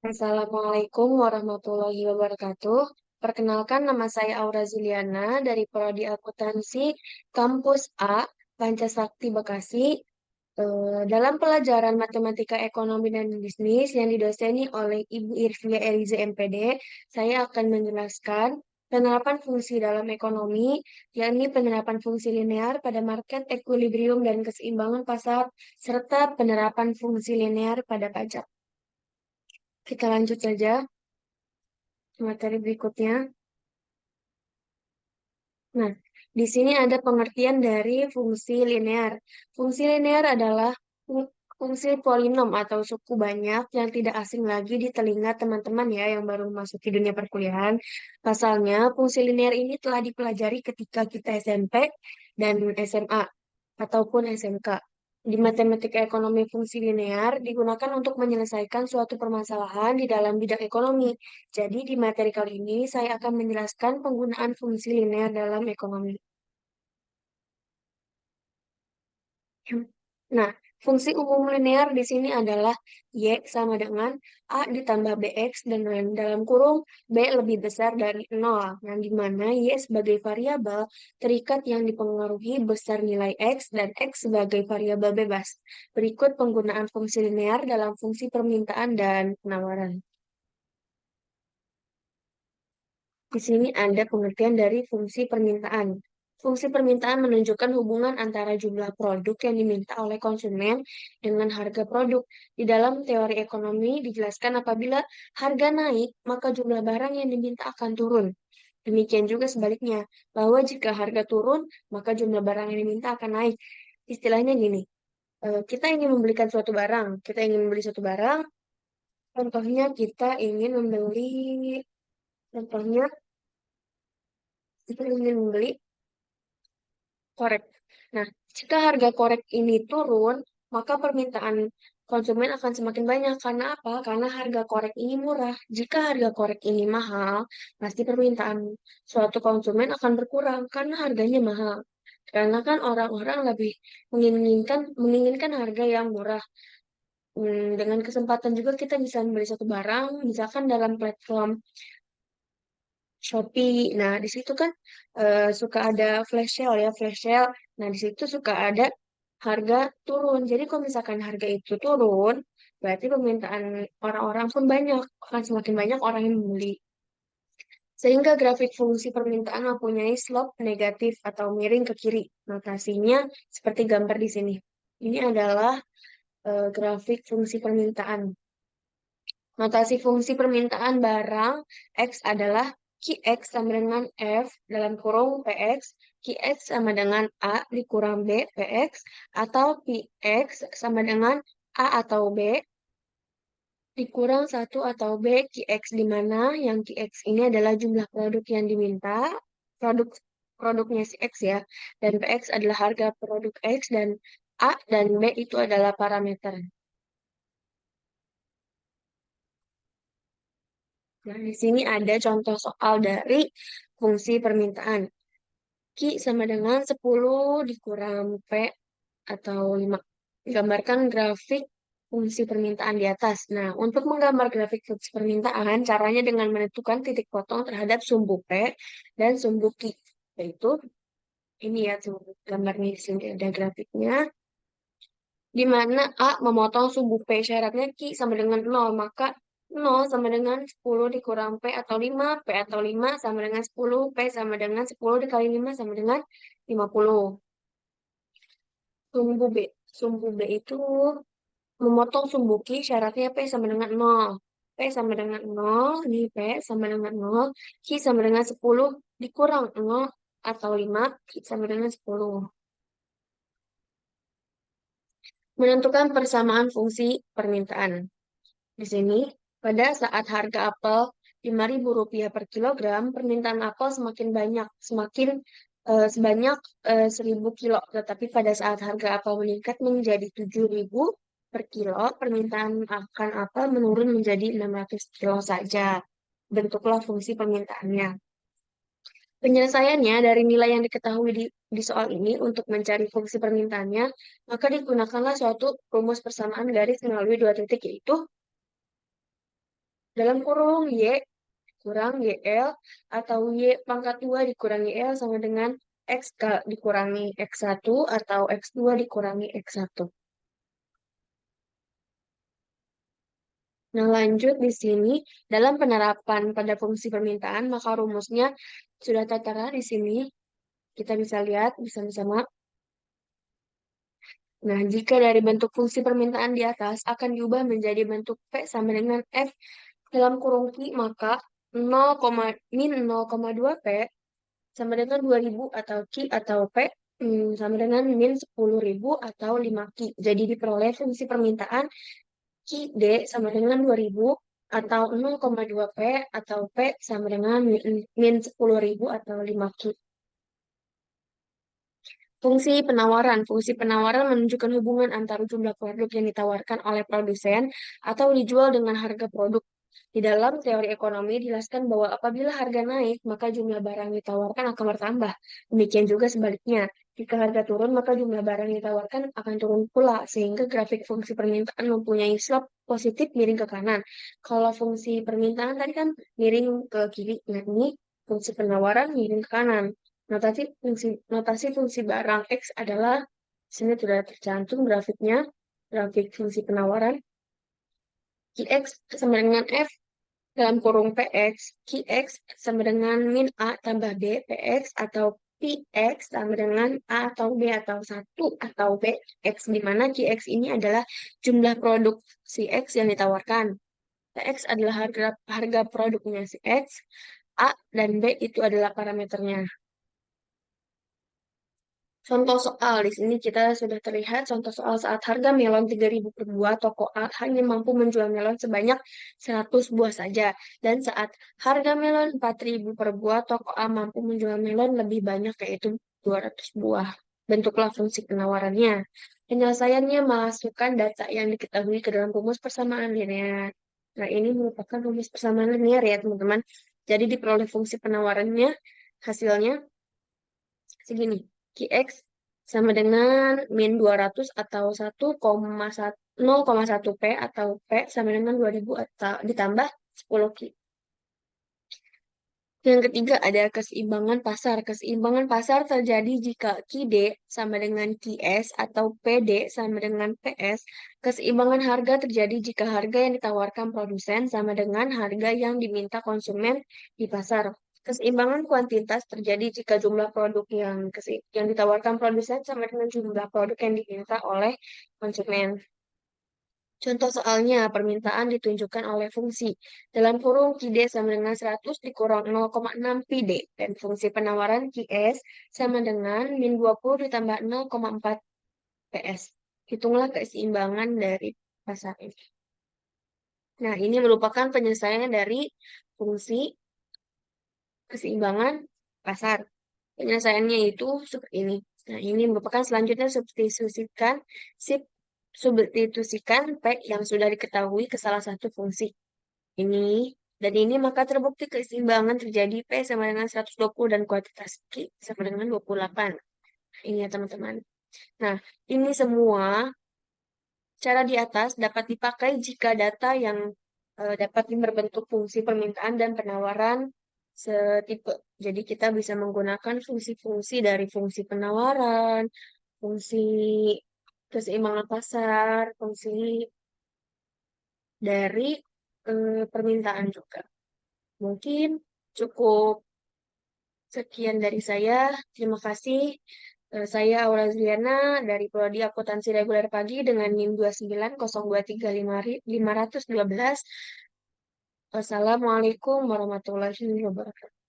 Assalamualaikum warahmatullahi wabarakatuh. Perkenalkan, nama saya Aura Zuliana dari Prodi Akuntansi Kampus A, Pancasakti Bekasi. Dalam pelajaran Matematika Ekonomi dan Bisnis yang didoseni oleh Ibu Irfia Eliza MPD, saya akan menjelaskan penerapan fungsi dalam ekonomi, yakni penerapan fungsi linear pada market equilibrium dan keseimbangan pasar, serta penerapan fungsi linear pada pajak. Kita lanjut saja ke materi berikutnya. Nah, di sini ada pengertian dari fungsi linear. Fungsi linear adalah fungsi polinom atau suku banyak yang tidak asing lagi di telinga teman-teman ya yang baru masuk ke dunia perkuliahan. Pasalnya, fungsi linear ini telah dipelajari ketika kita SMP dan SMA ataupun SMK. Di matematika ekonomi, fungsi linear digunakan untuk menyelesaikan suatu permasalahan di dalam bidang ekonomi. Jadi, di materi kali ini saya akan menjelaskan penggunaan fungsi linear dalam ekonomi. Nah, fungsi umum linear di sini adalah Y sama dengan A ditambah BX dan dalam kurung B lebih besar dari 0, yang dimana Y sebagai variabel terikat yang dipengaruhi besar nilai X dan X sebagai variabel bebas. Berikut penggunaan fungsi linear dalam fungsi permintaan dan penawaran. Di sini ada pengertian dari fungsi permintaan. Fungsi permintaan menunjukkan hubungan antara jumlah produk yang diminta oleh konsumen dengan harga produk. Di dalam teori ekonomi dijelaskan apabila harga naik, maka jumlah barang yang diminta akan turun. Demikian juga sebaliknya, bahwa jika harga turun, maka jumlah barang yang diminta akan naik. Istilahnya gini, kita ingin membelikan suatu barang, kita ingin membeli suatu barang, contohnya kita ingin membeli, contohnya kita ingin membeli korek. Nah, jika harga korek ini turun, maka permintaan konsumen akan semakin banyak. Karena apa? Karena harga korek ini murah. Jika harga korek ini mahal, pasti permintaan suatu konsumen akan berkurang karena harganya mahal. Karena kan orang-orang lebih menginginkan harga yang murah. Dengan kesempatan juga kita bisa membeli satu barang, misalkan dalam platform Shopee. Nah, di situ kan suka ada flash sale ya, flash sale. Nah, di situ suka ada harga turun. Jadi kalau misalkan harga itu turun, berarti permintaan orang-orang pun banyak, akan semakin banyak orang yang membeli. Sehingga grafik fungsi permintaan mempunyai slope negatif atau miring ke kiri. Notasinya seperti gambar di sini. Ini adalah grafik fungsi permintaan. Notasi fungsi permintaan barang X adalah QX sama dengan F dalam kurung PX, QX sama dengan A dikurang B PX, atau PX sama dengan A atau B dikurang 1 atau B QX, di mana yang QX ini adalah jumlah produk yang diminta, produk produknya si X ya, dan PX adalah harga produk X, dan A dan B itu adalah parameter. Nah, di sini ada contoh soal dari fungsi permintaan. Q sama dengan 10 dikurang P atau 5. Gambarkan grafik fungsi permintaan di atas. Nah, untuk menggambar grafik fungsi permintaan, caranya dengan menentukan titik potong terhadap sumbu P dan sumbu Q. Yaitu, ini ya, gambarnya di sini ada grafiknya. Di mana A memotong sumbu P, syaratnya Q sama dengan 0, maka 0 sama dengan 10 dikurang P atau 5, P atau 5 sama dengan 10, P sama dengan 10 dikali 5 sama dengan 50. Sumbu B. Sumbu B itu memotong sumbu Q, syaratnya P sama dengan 0. P sama dengan 0, ini P sama dengan 0, Q sama dengan 10 dikurang 0 atau 5, Q sama dengan 10. Menentukan persamaan fungsi permintaan. Di sini, pada saat harga apel Rp5.000 per kilogram, permintaan apel semakin banyak, sebanyak 1.000 kilo. Tetapi pada saat harga apel meningkat menjadi 7.000 per kilo, permintaan akan apel menurun menjadi 600 kilo saja. Bentuklah fungsi permintaannya. Penyelesaiannya dari nilai yang diketahui di soal ini untuk mencari fungsi permintaannya, maka digunakanlah suatu rumus persamaan garis melalui dua titik, yaitu dalam kurung Y kurang YL atau Y pangkat 2 dikurangi YL sama dengan dikurangi X1 atau X2 dikurangi X1. Nah, lanjut di sini dalam penerapan pada fungsi permintaan, maka rumusnya sudah tertera di sini. Kita bisa lihat bersama-sama. Nah, jika dari bentuk fungsi permintaan di atas akan diubah menjadi bentuk P sama dengan F dalam kurung Q, maka 0, min 0,2 P sama dengan 2000 atau Q atau P sama dengan min 10.000 atau 5 Q. Jadi diperoleh fungsi permintaan Q D sama dengan 2000 atau 0,2 P atau P sama dengan min 10.000 atau 5 Q. Fungsi penawaran menunjukkan hubungan antara jumlah produk yang ditawarkan oleh produsen atau dijual dengan harga produk. Di dalam teori ekonomi dijelaskan bahwa apabila harga naik, maka jumlah barang yang ditawarkan akan bertambah. Demikian juga sebaliknya. Jika harga turun, maka jumlah barang yang ditawarkan akan turun pula, sehingga grafik fungsi permintaan mempunyai slope positif miring ke kanan. Kalau fungsi permintaan tadi kan miring ke kiri, nah ini fungsi penawaran miring ke kanan. Notasi fungsi barang X adalah, di sini sudah tercantum grafiknya, grafik fungsi penawaran. Qx sama dengan F dalam kurung PX, Qx sama dengan min A tambah B, PX atau PX sama dengan A atau B atau 1 atau B, X, di mana Qx ini adalah jumlah produk si X yang ditawarkan. PX adalah harga produknya si X, A dan B itu adalah parameternya. Contoh soal, di sini kita sudah terlihat contoh soal saat harga melon 3.000 per buah, toko A hanya mampu menjual melon sebanyak 100 buah saja. Dan saat harga melon 4.000 per buah, toko A mampu menjual melon lebih banyak, yaitu 200 buah. Bentuklah fungsi penawarannya. Penyelesaiannya masukkan data yang diketahui ke dalam rumus persamaan linear. Nah, ini merupakan rumus persamaan linear ya, teman-teman. Jadi diperoleh fungsi penawarannya, hasilnya segini. Qx sama dengan min 200 atau 0,1 P atau P sama dengan 2000 atau ditambah 10 Q. Yang ketiga ada keseimbangan pasar. Keseimbangan pasar terjadi jika QD sama dengan QS atau PD sama dengan PS. Keseimbangan harga terjadi jika harga yang ditawarkan produsen sama dengan harga yang diminta konsumen di pasar. Keseimbangan kuantitas terjadi jika jumlah produk yang ditawarkan produsen sama dengan jumlah produk yang diminta oleh konsumen. Contoh soalnya, permintaan ditunjukkan oleh fungsi. Dalam kurung QD sama dengan 100 dikurang 0,6 PD. Dan fungsi penawaran QS sama dengan min 20 ditambah 0,4 PS. Hitunglah keseimbangan dari pasar ini. Nah, ini merupakan penyelesaian dari fungsi keseimbangan pasar. Penyelesaiannya itu seperti ini. Nah, ini merupakan selanjutnya substitusikan P yang sudah diketahui ke salah satu fungsi. Ini dan ini maka terbukti keseimbangan terjadi P sama dengan 120 dan kuantitas Q sama dengan 28. Ini ya teman-teman. Nah, ini semua cara di atas dapat dipakai jika data yang dapat berbentuk fungsi permintaan dan penawaran setipe. Jadi kita bisa menggunakan fungsi-fungsi dari fungsi penawaran, fungsi keseimbangan pasar, fungsi dari permintaan juga. Mungkin cukup sekian dari saya. Terima kasih. Saya Aura Zliana dari Prodi Akuntansi Reguler Pagi dengan NIM 290235512. Wassalamualaikum warahmatullahi wabarakatuh.